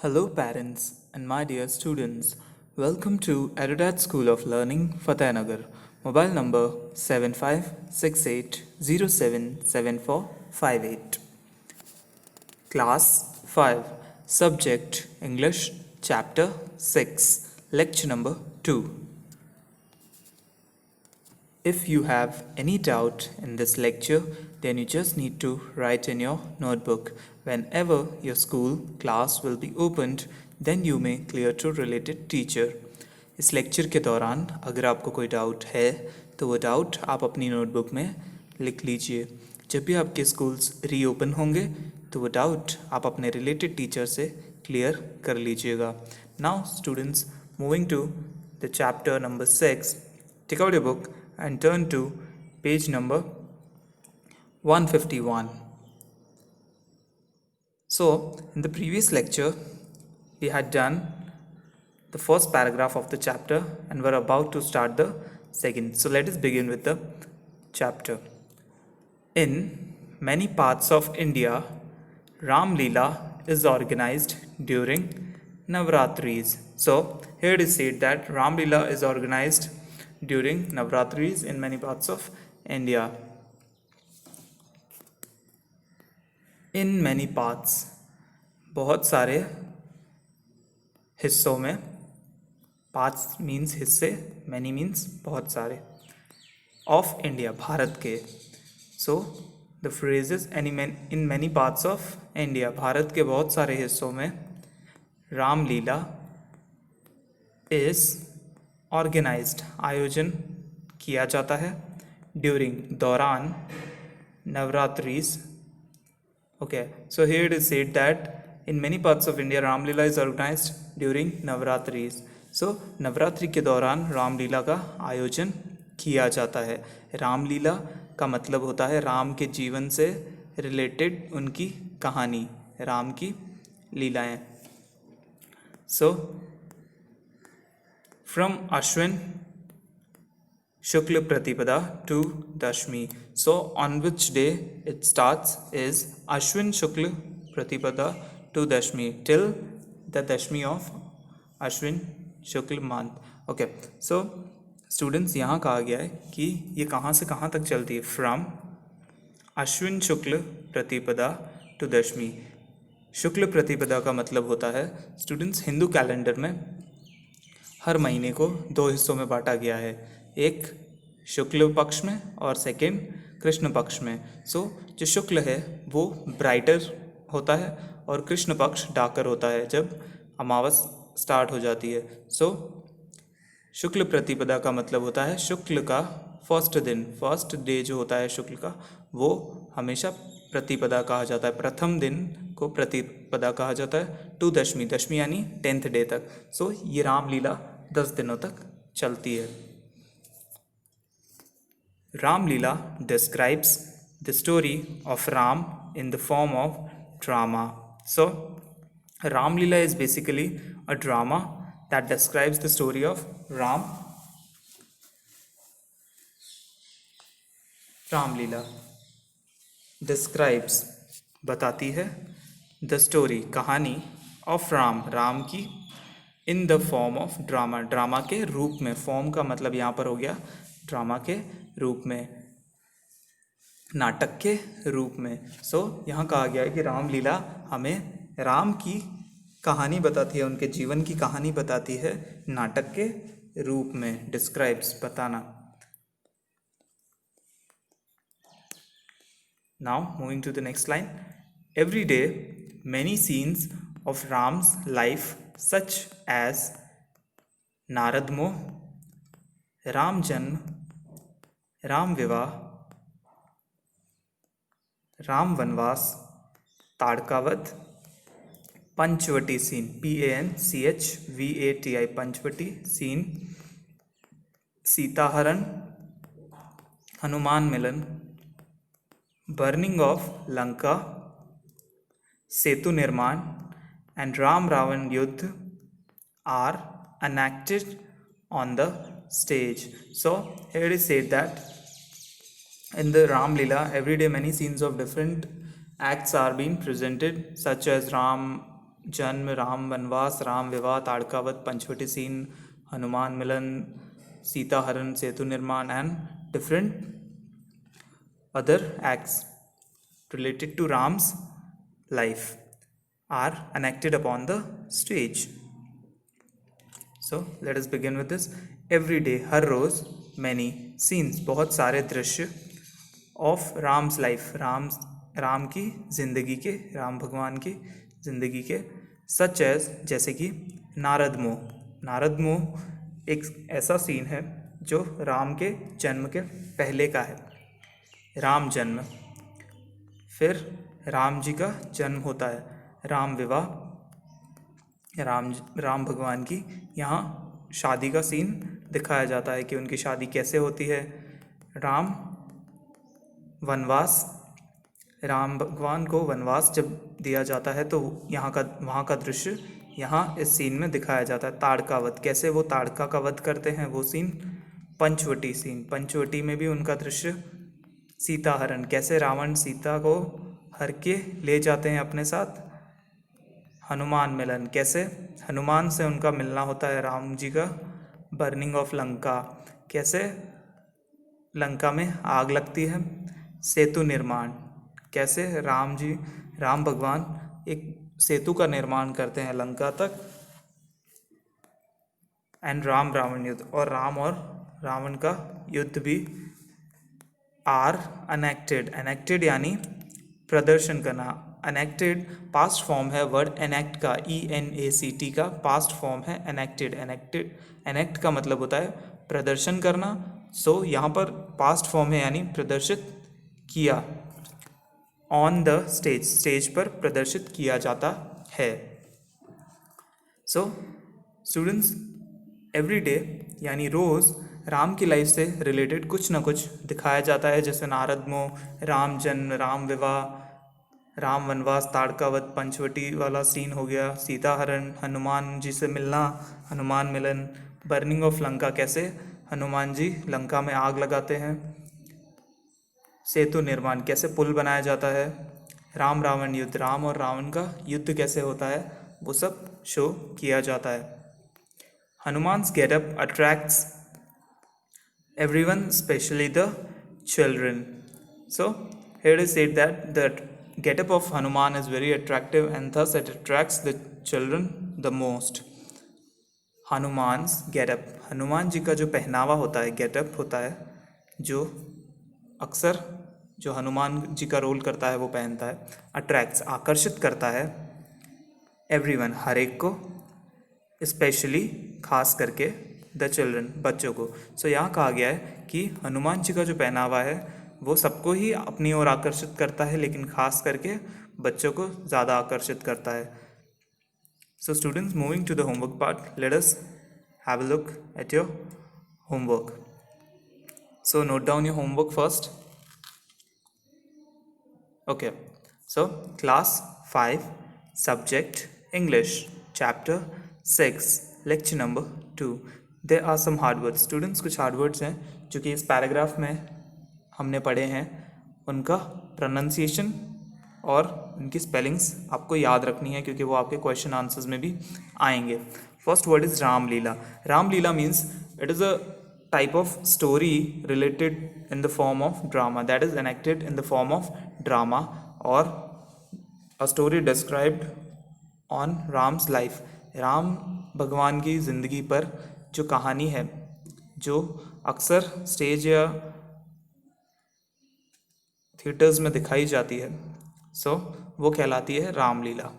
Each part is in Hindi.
Hello, parents and my dear students. Welcome to Erudat School of Learning, Fatehnagar. Mobile number 7568077458. Class 5. Subject English, Chapter 6. Lecture number 2. If you have any doubt in this lecture, then you just need to write in your notebook. Whenever your school class will be opened, then you may clear to related teacher. इस लेक्चर के दौरान अगर आपको कोई डाउट है तो वो डाउट आप अपनी नोटबुक में लिख लीजिए. जब भी आपके स्कूल्स रीओपन होंगे तो वो डाउट आप अपने रिलेटेड टीचर से क्लियर कर लीजिएगा. Now students, moving to the chapter number 6, take out your book and turn to page number 151. So, in the previous lecture, we had done the first paragraph of the chapter and we're about to start the second. So, let us begin with the chapter. In many parts of India, Ram Leela is organized during Navratris. So, here it is said that Ram Leela is organized during Navratris in many parts of India. In many parts, बहुत सारे हिस्सों में. parts means हिस्से, many means बहुत सारे, of India भारत के. So the phrase is in many parts of India, Bharat के बहुत सारे हिस्सों में रामलीला is ऑर्गेनाइज्ड आयोजन किया जाता है ड्यूरिंग दौरान Navratris. Okay, so here it is said that in many parts of India Ramlila is organized during Navratris. So Navratri के दौरान रामलीला का आयोजन किया जाता है. रामलीला का मतलब होता है राम के जीवन से रिलेटेड उनकी कहानी, राम की लीलाएं. सो from Ashwin Shukla Pratipada to Dashmi. So on which day it starts is Ashwin Shukla Pratipada to Dashmi, till the Dashmi of Ashwin Shukla month. Okay, so students यहाँ कहा गया है कि ये कहाँ से कहाँ तक चलती है. From Ashwin Shukla Pratipada to Dashmi. शुक्ल प्रतिपदा का मतलब होता है स्टूडेंट्स हिंदू कैलेंडर में हर महीने को दो हिस्सों में बांटा गया है, एक शुक्ल पक्ष में और सेकेंड कृष्ण पक्ष में. सो जो शुक्ल है वो ब्राइटर होता है और कृष्ण पक्ष डार्कर होता है जब अमावस स्टार्ट हो जाती है. सो शुक्ल प्रतिपदा का मतलब होता है शुक्ल का फर्स्ट दिन, फर्स्ट डे जो होता है शुक्ल का वो हमेशा प्रतिपदा कहा जाता है. प्रथम दिन को प्रतिपदा कहा जाता है. टू दशमी, दशमी यानी 10th डे तक. सो ये रामलीला 10 दिनों तक चलती है. Ramlila describes the story of Ram in the form of drama. So Ramlila is basically a drama that describes the story of Ramlila describes बताती है द स्टोरी कहानी ऑफ राम की in the form of drama, drama के रूप में. फॉर्म का मतलब यहाँ पर हो गया ड्रामा के रूप में, नाटक के रूप में. सो यहाँ कहा गया है कि रामलीला हमें राम की कहानी बताती है, उनके जीवन की कहानी बताती है नाटक के रूप में. डिस्क्राइब्स बताना. Now moving to the next line. Every day many scenes of Ram's life such as Narad Moh, Ram Janm, Ram Vivah, Ram Vanvas, Tadkavadh, Panchvati scene, PANCHVATI Panchvati scene, Sitaharan, Hanuman Milan, burning of Lanka, Setu Nirman and Ram Ravan Yudh are enacted on the stage. So here it is said that in the Ram Leela every day many scenes of different acts are being presented, such as Ram जन्म, राम वनवास, राम विवाह, ताड़कावध, पंचवटी सीन, हनुमान मिलन, सीता हरण, सेतु निर्माण and different other acts related to Ram's life are enacted upon the stage. So let us begin with this. Every day, हर रोज, many scenes, बहुत सारे दृश्य of Ram's life, राम की जिंदगी के, राम भगवान की जिंदगी के, such as जैसे कि नारद मोह. नारद मोह एक ऐसा सीन है जो राम के जन्म के पहले का है. राम जन्म, फिर राम जी का जन्म होता है, राम विवाह, राम भगवान की यहाँ शादी का सीन दिखाया जाता है कि उनकी शादी कैसे होती है. राम वनवास, राम भगवान को वनवास जब दिया जाता है तो वहाँ का दृश्य यहाँ इस सीन में दिखाया जाता है. ताड़कावध, कैसे वो ताड़का का वध करते हैं वो सीन. पंचवटी सीन, पंचवटी में भी उनका दृश्य. सीता हरण, कैसे रावण सीता को हर के ले जाते हैं अपने साथ. हनुमान मिलन, कैसे हनुमान से उनका मिलना होता है राम जी का. बर्निंग ऑफ लंका, कैसे लंका में आग लगती है. सेतु निर्माण, कैसे राम भगवान एक सेतु का निर्माण करते हैं लंका तक. एंड राम रावण युद्ध, और राम और रावण का युद्ध भी आर एनेक्टेड यानी प्रदर्शन करना. एनेक्टेड पास्ट फॉर्म है वर्ड एनेक्ट का, ENACT का पास्ट फॉर्म है एनेक्टेड. एनेक्ट का मतलब होता है प्रदर्शन करना. सो यहाँ पर पास्ट फॉर्म है यानी प्रदर्शित किया. ऑन द स्टेज पर प्रदर्शित किया जाता है. सो स्टूडेंट्स, एवरी डे यानी रोज़ राम की लाइफ से रिलेटेड कुछ ना कुछ दिखाया जाता है. जैसे नारद मोह, राम जन्म, राम विवाह, राम वनवास, ताड़कावध, पंचवटी वाला सीन हो गया, सीता हरण, हनुमान जी से मिलना, हनुमान मिलन, बर्निंग ऑफ लंका, कैसे हनुमान जी लंका में आग लगाते हैं. सेतु निर्माण, कैसे पुल बनाया जाता है. राम रावण युद्ध, राम और रावण का युद्ध कैसे होता है, वो सब शो किया जाता है. Hanuman's getup attracts everyone, especially the children. So here it is said that the getup of Hanuman is very attractive and thus it attracts the children the most. Hanuman's getup, Hanuman ji का जो पहनावा होता है, गेटअप होता है, जो अक्सर जो हनुमान जी का रोल करता है वो पहनता है. अट्रैक्ट्स, आकर्षित करता है. एवरीवन, हर एक को. स्पेशली, खास करके. द चिल्ड्रन, बच्चों को. सो यहाँ कहा गया है कि हनुमान जी का जो पहनावा है वो सबको ही अपनी ओर आकर्षित करता है, लेकिन खास करके बच्चों को ज़्यादा आकर्षित करता है. So students, moving to the homework part, let us have a look at your homework. So note down your homework first. Okay, so class 5, subject English, chapter 6, lecture number 2. There are some hard words. Students, कुछ हार्ड वर्ड्स हैं जो कि इस पैराग्राफ में हमने पढ़े हैं. उनका प्रोनाउंसिएशन और उनकी स्पेलिंग्स आपको याद रखनी है क्योंकि वो आपके क्वेश्चन आंसर्स में भी आएंगे. First word is Ramlila. Ramlila means it is a type of story related in the form of drama, that is enacted in the form of drama, or a story described on Ram's life. Ram भगवान की ज़िंदगी पर जो कहानी है जो अक्सर स्टेज या थिएटर्स में दिखाई जाती है, सो वो कहलाती है रामलीला.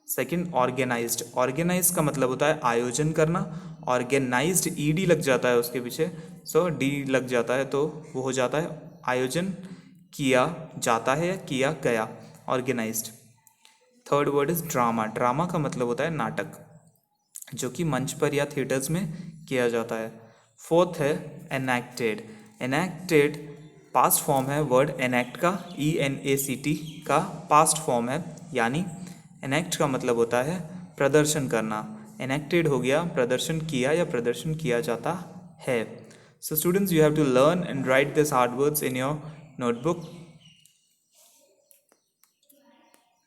Second, organised. ऑर्गेनाइज का मतलब होता है आयोजन करना. ऑर्गेनाइज्ड, ईडी लग जाता है उसके पीछे, सो डी लग जाता है तो वो हो जाता है आयोजन किया जाता है या किया गया, organised. Third word is drama. Drama का मतलब होता है नाटक जो कि मंच पर या थिएटर्स में किया जाता है. फोर्थ है एनैक्टेड. एनैक्टेड पास्ट फॉर्म है वर्ड एनैक्ट का, ENACT का पास्ट फॉर्म है, यानी एनैक्ट का मतलब होता है प्रदर्शन करना. एनैक्टेड हो गया प्रदर्शन किया या प्रदर्शन किया जाता है. So students, you have to learn and write this hard words in your notebook.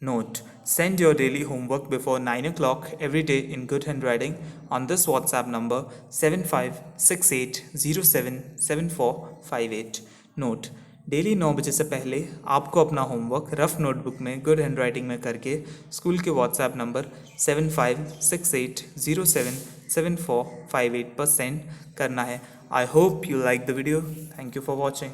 Note: send your daily homework before 9 o'clock every day in good handwriting on this WhatsApp number 7568077458. Note: daily 9 बजे से पहले आपको अपना होमवर्क रफ नोटबुक में गुड हैंडराइटिंग में करके स्कूल के व्हाट्सएप नंबर 7568077458 पर सेंड करना है. I hope you like the video. Thank you for watching.